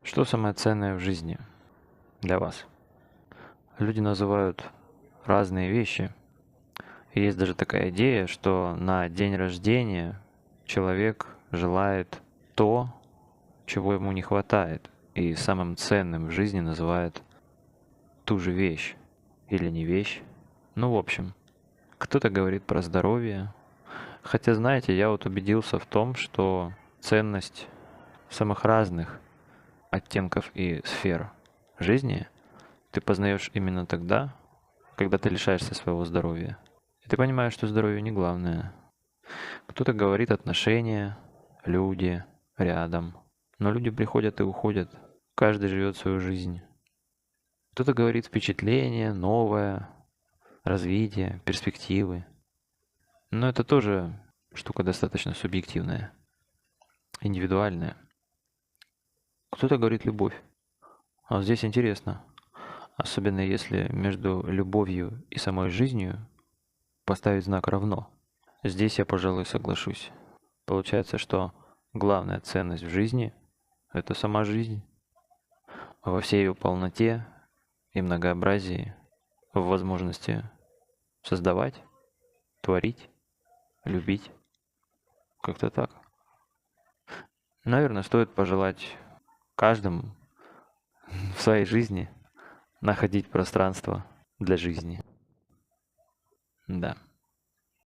Что самое ценное в жизни для вас? Люди называют разные вещи. И есть даже такая идея, что на день рождения человек желает то, чего ему не хватает, и самым ценным в жизни называет ту же вещь или не вещь. Ну, в общем, кто-то говорит про здоровье. Хотя, знаете, я вот убедился в том, что ценность самых разных оттенков и сфер жизни ты познаешь именно тогда, когда ты лишаешься своего здоровья. И ты понимаешь, что здоровье не главное. Кто-то говорит отношения, люди рядом. Но люди приходят и уходят. Каждый живет свою жизнь. Кто-то говорит впечатление, новое, развитие, перспективы. Но это тоже штука достаточно субъективная, индивидуальная. Кто-то говорит любовь. А вот здесь интересно. Особенно если между любовью и самой жизнью поставить знак «равно». Здесь я, пожалуй, соглашусь. Получается, что главная ценность в жизни — это сама жизнь во всей ее полноте и многообразии, в возможности создавать, творить, любить. Как-то так. Наверное, стоит пожелать каждому в своей жизни находить пространство для жизни. Да.